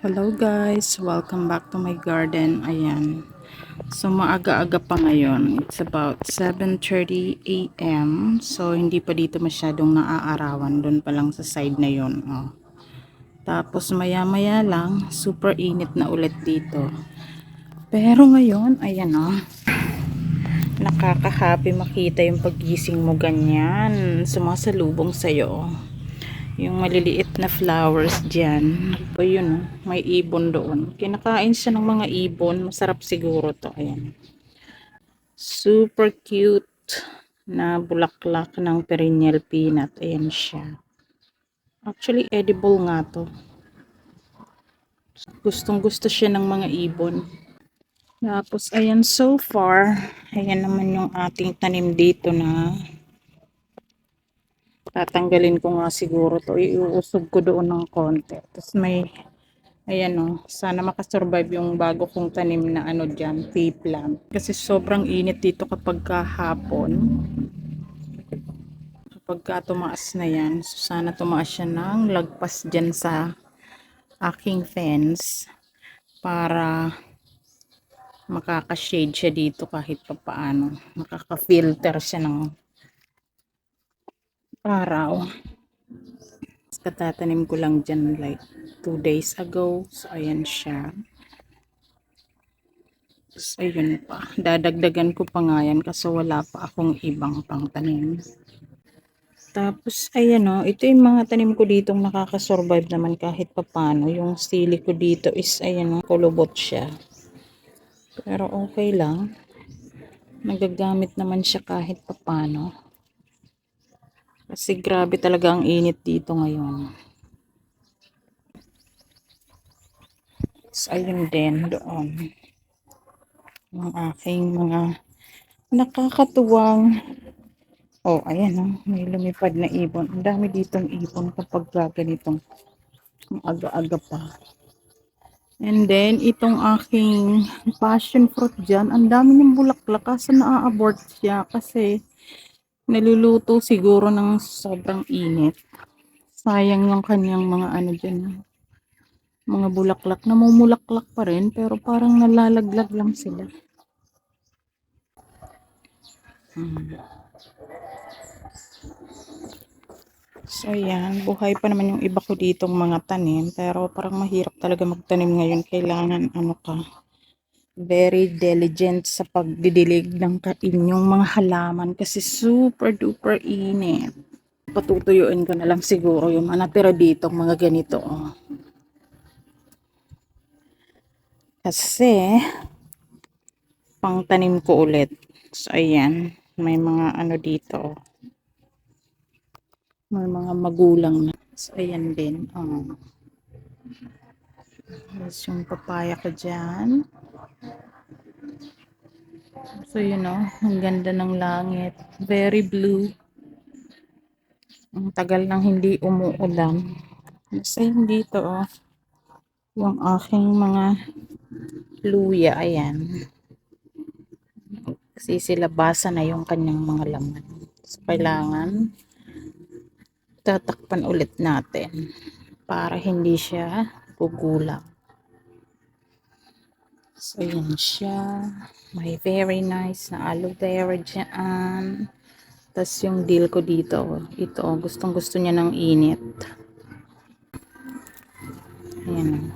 Hello guys, welcome back to my garden. Ayan. So maaga-aga pa ngayon. It's about 7:30 AM. So hindi pa dito masyadong naaarawan. Doon pa lang sa side na 'yon. Oh. Tapos maya-maya lang, super init na ulit dito. Pero ngayon, ayan oh. Nakaka-happy makita yung paggising mo ganyan. Sumasalubong sa'yo. Yung maliliit na flowers dyan. Ano pa yun, oh. May ibon doon. Kinakain siya ng mga ibon. Masarap siguro to. Ayan. Super cute na bulaklak ng perennial peanut. Ayan siya. Actually, edible nga to. Gustong gusto siya ng mga ibon. Tapos, ayan, so far, ayan naman yung ating tanim dito na tatanggalin ko nga siguro to. Iuusog ko doon ng konti. Tapos may ayan o, sana makasurvive yung bago kong tanim na ano dyan, tea plant. Kasi sobrang init dito kapag kahapon. Kapag ka tumaas na yan, so sana tumaas siya ng lagpas dyan sa aking fence para makaka-shade siya dito kahit pa paano. Makaka-filter siya ng araw. Katatanim ko lang dyan like 2 days ago. So ayan siya. So, ayun pa. Dadagdagan ko pa nga yan kasi wala pa akong ibang pang tanim. Tapos, ayan o. Ito yung mga tanim ko ditong nakakasurvive naman kahit papano. Yung sili ko dito is, ayan o, kulubot siya. Pero okay lang. Nagagamit naman siya kahit papano. Kasi grabe talaga ang init dito ngayon. So, ayun din doon. Ang aking mga nakakatuwang ayan o, may lumipad na ibon. Ang dami ditong ibon kapag ganitong aga-aga pa. And then, itong aking passion fruit dyan, ang dami niyang bulaklak kasi naa-abort siya kasi niluluto siguro ng sobrang init. Sayang yung kanyang mga ano dyan, mga bulaklak. Namumulaklak pa rin pero parang nalalaglag lang sila. So, ayan. Buhay pa naman yung iba ko ditong mga tanim. Pero parang mahirap talaga magtanim ngayon. Kailangan, very diligent sa pagdidilig ng inyong mga halaman. Kasi super duper init. Patutuyuin ko na lang siguro yung mga natira ditong mga ganito. Oh. Kasi, pang tanim ko ulit. So, ayan. May mga ano dito. May mga magulang na. So, ayan din. Oh. Tapos yung papaya ko dyan. So, yun o. Ang ganda ng langit. Very blue. Ang tagal nang hindi umuulan. Basta yun dito o. Yung aking mga luya. Ayan. Kasi silabasa na yung kanyang mga laman. So, kailangan tatakpan ulit natin para hindi siya gugulang. So, yan siya. May very nice na aloe vera dyan. Tapos yung dill ko dito. Ito, gustong gusto niya ng init. Ayan.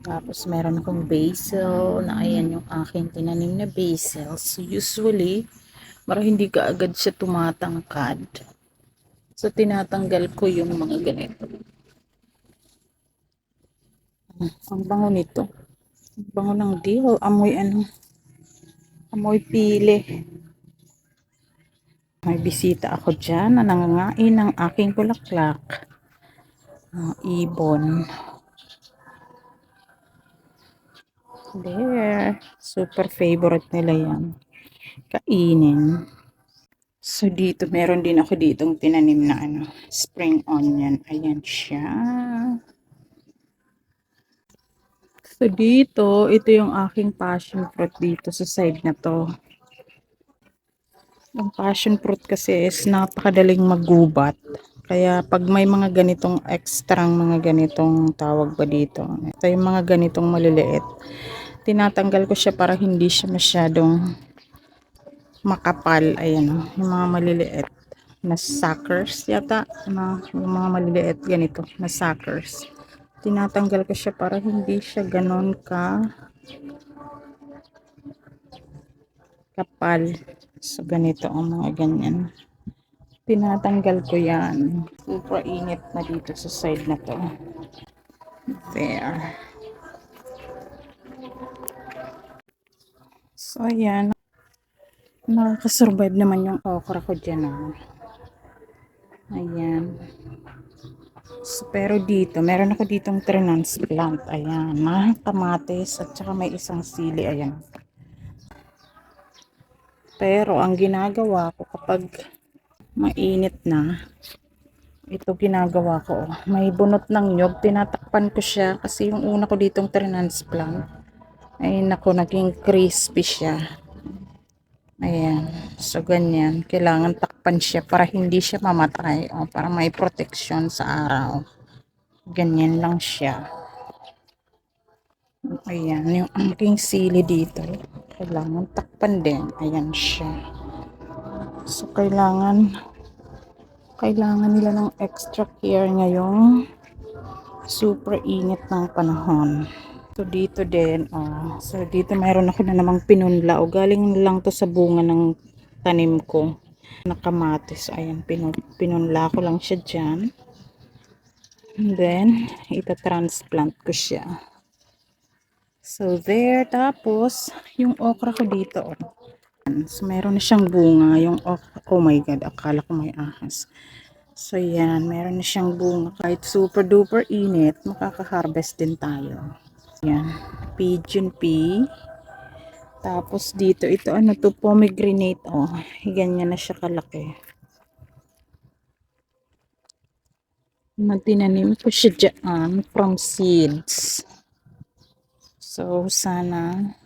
Tapos meron akong basil na ayan yung aking tinanim na basil. So, usually, para hindi ka agad siya tumatangkad. So, tinatanggal ko yung mga ganito. Ang bango nito. Ang bango ng dill. Amoy ano. Amoy pili. May bisita ako dyan na nangangain ng aking bulaklak. Ibon. There. Super favorite nila yan. Kainin. So, dito, meron din ako ditong tinanim na spring onion. Ayan siya. So, dito, ito yung aking passion fruit dito sa side na to. Yung passion fruit kasi is napakadaling maggubat. Kaya pag may mga ganitong extrang mga ganitong tawag ba dito, ito yung mga ganitong maliliit, tinatanggal ko siya para hindi siya masyadong makapal. Ayan o, yung mga maliliit na suckers yata, yung mga maliliit ganito na suckers. Tinatanggal ko siya para hindi siya ganon kapal. So ganito ang mga ganyan. Tinatanggal ko yan. Super init na dito sa side na to. There. So ayan. Nakakasurvive naman yung okra ko dyan. Oh. Ayan. So, pero dito, meron ako ditong transplant. Ayan. Mga kamatis at saka may isang sili. Ayan. Pero ang ginagawa ko kapag mainit na, ito ginagawa ko. May bunot ng nyog. Tinatakpan ko siya kasi yung una ko ditong transplant ay naku, naging crispy siya. Ayan. So, ganyan. Kailangan takpan siya para hindi siya mamatay. O, para may protection sa araw. Ganyan lang siya. Ayan. Yung aking sili dito. Kailangan takpan din. Ayan siya. So, kailangan nila ng extra care ngayong super init ng panahon. So, dito din. So, dito mayroon ako na namang pinunla. O, galing lang to sa bunga ng tanim ko. Nakamatis. Ayan, pinunla ko lang siya dyan. And then, ita-transplant ko siya. So, there. Tapos, yung okra ko dito. So, meron na siyang bunga. Yung okra. Oh my God, akala ko may ahas. So, yan. Meron na siyang bunga. Kahit super duper init, makaka-harvest din tayo. Yan. Pigeon pea. Tapos dito, ito ano to, pomegranate. Oh, ganyan na siya kalaki. Tinanim ko siya dyan from seeds. So, sana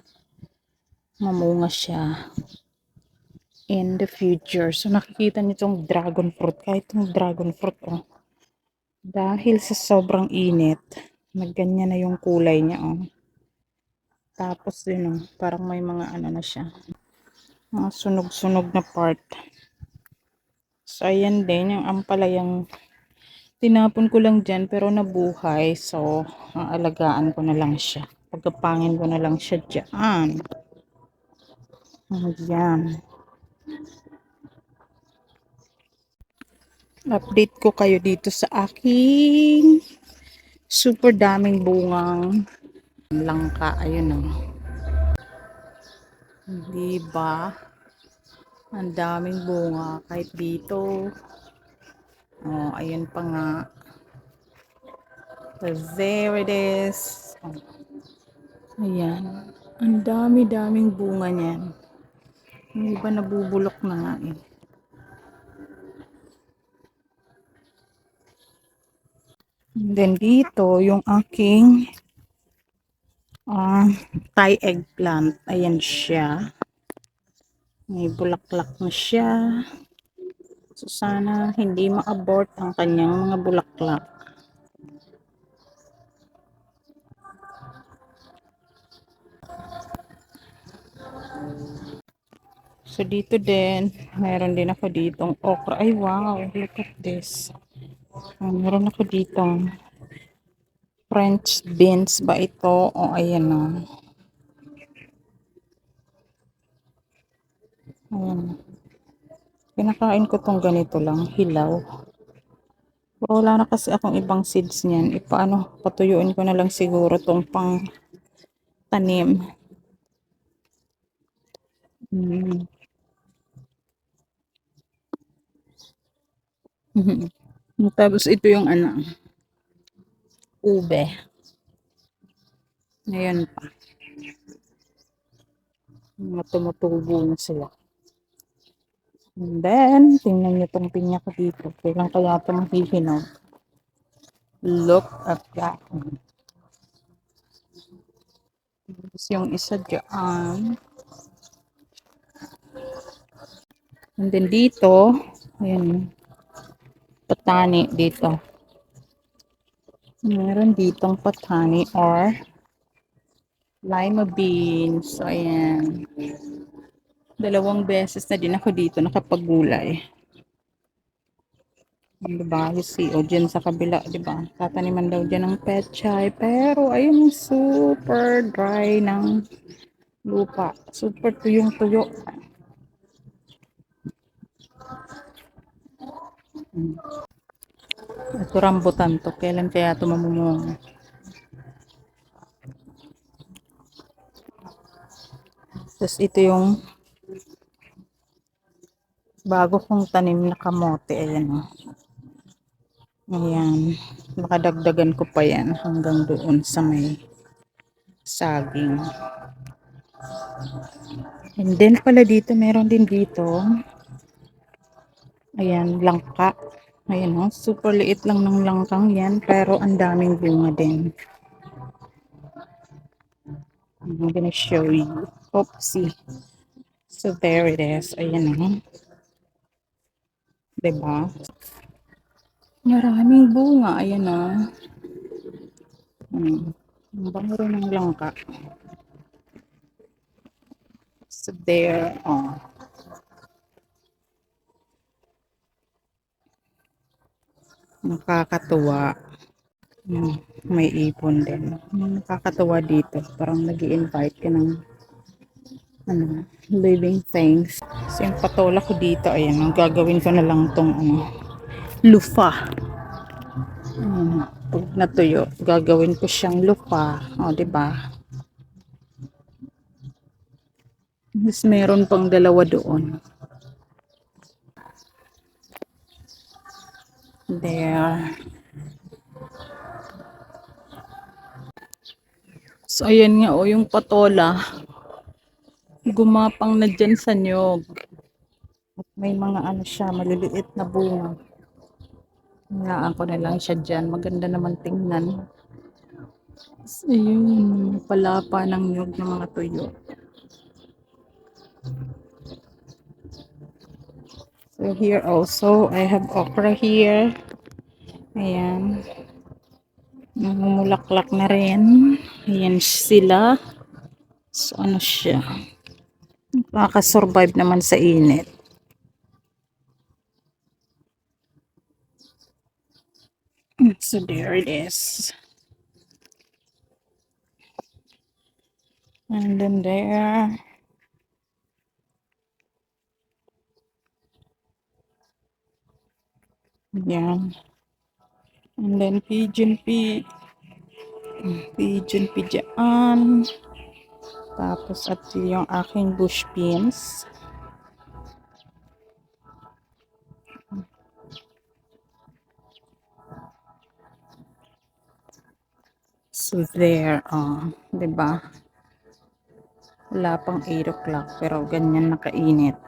mamunga siya in the future. So, nakikita niyo itong dragon fruit. Kahit itong dragon fruit, oh. Dahil sa sobrang init, nagganyan na yung kulay niya, oh. Tapos din, oh, parang may mga ano na siya. Mga sunog-sunog na part. So, ayan din, yung ampalayang tinapon ko lang dyan, pero nabuhay. So, aalagaan ko na lang siya. Pagkapangin ko na lang siya dyan. Ayan. Update ko kayo dito sa aking super daming bungang langka. Ayun, oh. Diba? Ang daming bunga. Kahit dito. Oh, ayun pa nga. So, there it is. Oh. Ayan. Ang dami-daming bunga niyan. Yung iba nabubulok na nga eh. And then dito, yung aking Thai eggplant. Ayan siya. May bulaklak na siya. So, sana hindi ma-abort ang kanyang mga bulaklak. So, dito din, mayroon din ako ditong okra. Ay, wow, look at this. Meron ako ditong French beans ba ito? O, ayan o. Ayan. Pinakain ko tong ganito lang, hilaw. Pero wala na kasi akong ibang seeds niyan. Ipaano, patuyuin ko na lang siguro tong pang tanim. Hmm. Tapos ito yung ano, ube. Ngayon pa. Mga tumutubo na sila. And then, tingnan nyo tong pinya ko dito. Kailan kaya ito mahihinog. Look at that. Tapos yung isa dyan. And then dito, ayan. patani dito. Meron ditong patani or lima beans. So, ayan. Dalawang beses na din ako dito nakapagulay. Diba? You see, o dyan sa kabila, diba? Tataniman daw dyan ng pechay. Pero, ayun, super dry ng lupa. Super tuyong-tuyo. Ito rambutan to. Kailan kaya ito mamumunga? Tapos ito yung bago kong tanim na kamote. Ayan o. Ayan. Nakadagdagan ko pa yan hanggang doon sa may saging. And then pala dito, meron din dito. Ayan, langka. Ayan o. Super liit lang ng langkang yan. Pero ang daming bunga din. I'm gonna show you. Oopsie. So there it is. Ayan o. Diba? Maraming bunga. Ayan o. Ang bango rin ng langka. So there, oh. Nakakatuwa. May ipon din. Nakakatuwa dito. Parang nag-i-invite ka ng living things. So yung patola ko dito, ayan, ang gagawin ko na lang tong lufa. Pag natuyo, gagawin ko siyang lupa. O, diba? Mas meron pang dalawa doon. There. So, ayan nga, o, yung patola. Gumapang na dyan sa nyog. At may mga ano siya, maliliit na bunga. Hinaan ko na lang siya dyan. Maganda naman tingnan. So, ayun, palapa ng nyog ng mga tuyo. So here also, I have okra here. Ayan. Namumulaklak na rin. Ayan sila. So ano siya. Nakaka-survive naman sa init. So there it is. And then there. Ayan. And then pigeon pea. Pigeon pea dyan. Tapos at yung aking bush beans. So there, diba? Wala pang 8 o'clock pero ganyan nakainit.